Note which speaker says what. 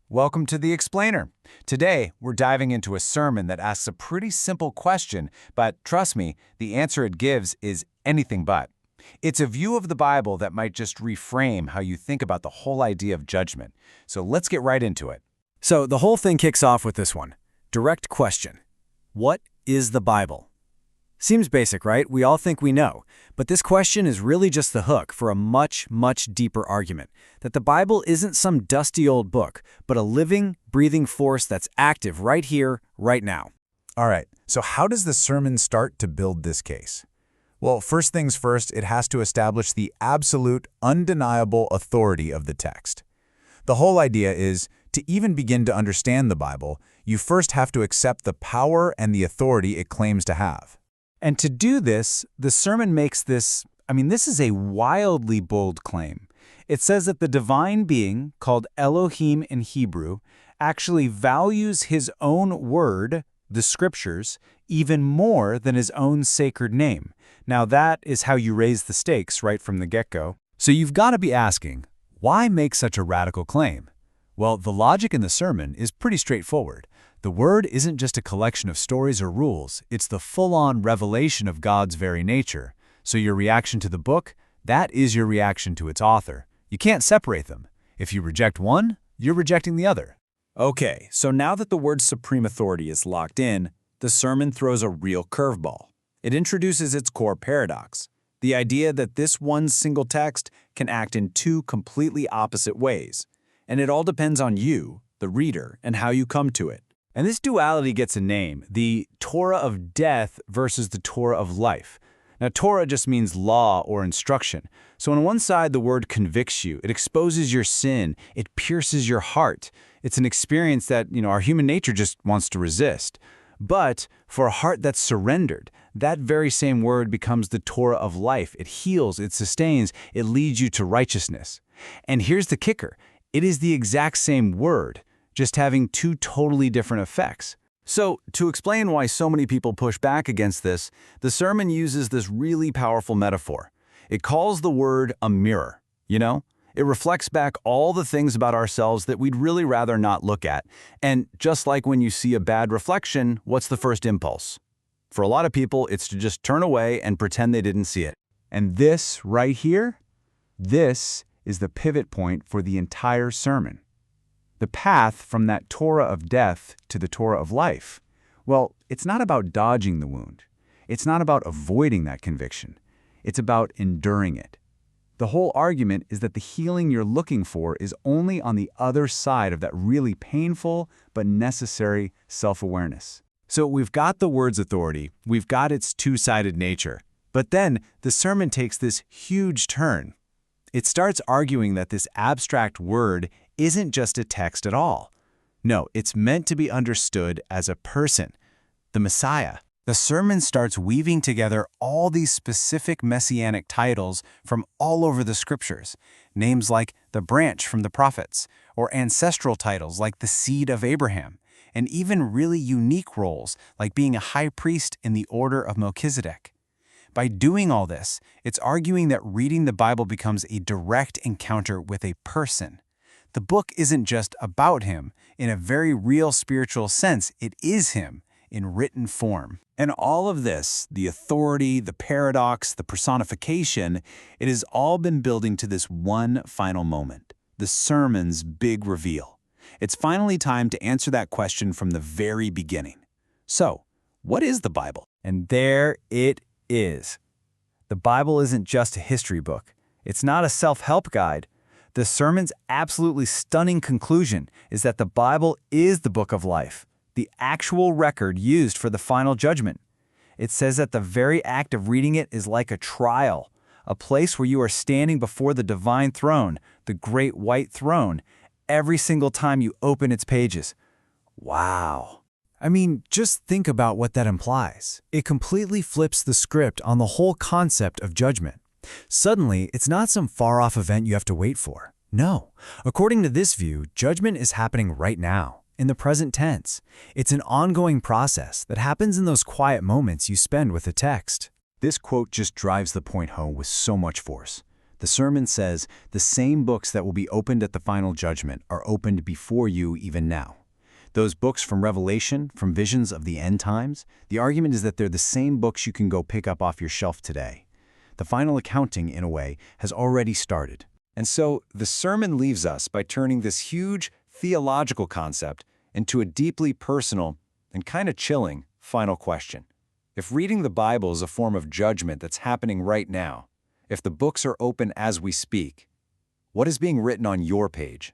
Speaker 1: Welcome to The Explainer. Today, we're diving into a sermon that asks a pretty simple question, but trust me, the answer it gives is anything but. It's a view of the Bible that might just reframe how you think about the whole idea of judgment. So let's get right into it.
Speaker 2: So the whole thing kicks off with this one. Direct question. What is the Bible? Seems basic, right? We all think we know. But this question is really just the hook for a much, much deeper argument, that the Bible isn't some dusty old book, but a living, breathing force that's active right here, right now.
Speaker 3: All right, so how does the sermon start to build this case? Well, first things first, it has to establish the absolute, undeniable authority of the text. The whole idea is, to even begin to understand the Bible, you first have to accept the power and the authority it claims to have.
Speaker 1: And to do this, the sermon makes this is a wildly bold claim. It says that the divine being, called Elohim in Hebrew, actually values his own word, the scriptures, even more than his own sacred name. Now that is how you raise the stakes right from the get-go.
Speaker 2: So you've got to be asking, why make such a radical claim? Well, the logic in the sermon is pretty straightforward. The Word isn't just a collection of stories or rules, it's the full-on revelation of God's very nature. So your reaction to the book, that is your reaction to its author. You can't separate them. If you reject one, you're rejecting the other.
Speaker 4: Okay, so now that the word's supreme authority is locked in, the sermon throws a real curveball. It introduces its core paradox, the idea that this one single text can act in two completely opposite ways. And it all depends on you, the reader, and how you come to it.
Speaker 1: And this duality gets a name, the Torah of death versus the Torah of life. Now, Torah just means law or instruction. So on one side, the word convicts you. It exposes your sin. It pierces your heart. It's an experience that, our human nature just wants to resist. But for a heart that's surrendered, that very same word becomes the Torah of life. It heals, it sustains, it leads you to righteousness. And here's the kicker. It is the exact same word, just having two totally different effects. So, to explain why so many people push back against this, the sermon uses this really powerful metaphor. It calls the word a mirror, It reflects back all the things about ourselves that we'd really rather not look at. And just like when you see a bad reflection, what's the first impulse? For a lot of people, it's to just turn away and pretend they didn't see it. And this right here, this is the pivot point for the entire sermon. The path from that Torah of death to the Torah of life, well, it's not about dodging the wound. It's not about avoiding that conviction. It's about enduring it. The whole argument is that the healing you're looking for is only on the other side of that really painful but necessary self-awareness. So we've got the word's authority, we've got its two-sided nature, but then the sermon takes this huge turn. It starts arguing that this abstract word isn't just a text at all. No, it's meant to be understood as a person, the Messiah. The sermon starts weaving together all these specific messianic titles from all over the scriptures, names like the branch from the prophets, or ancestral titles like the seed of Abraham, and even really unique roles like being a high priest in the order of Melchizedek. By doing all this, it's arguing that reading the Bible becomes a direct encounter with a person. The book isn't just about him. In a very real spiritual sense, it is him in written form. And all of this, the authority, the paradox, the personification, it has all been building to this one final moment, the sermon's big reveal. It's finally time to answer that question from the very beginning. So, what is the Bible?
Speaker 2: And there it is. The Bible isn't just a history book. It's not a self-help guide. The sermon's absolutely stunning conclusion is that the Bible is the book of life, the actual record used for the final judgment. It says that the very act of reading it is like a trial, a place where you are standing before the divine throne, the great white throne, every single time you open its pages. Wow. Just think about what that implies. It completely flips the script on the whole concept of judgment. Suddenly, it's not some far-off event you have to wait for. No. According to this view, judgment is happening right now, in the present tense. It's an ongoing process that happens in those quiet moments you spend with the text.
Speaker 1: This quote just drives the point home with so much force. The sermon says the same books that will be opened at the final judgment are opened before you even now. Those books from Revelation, from visions of the end times, the argument is that they're the same books you can go pick up off your shelf today. The final accounting, in a way, has already started.
Speaker 4: And so the sermon leaves us by turning this huge theological concept into a deeply personal and kind of chilling final question. If reading the Bible is a form of judgment that's happening right now, if the books are open as we speak, what is being written on your page?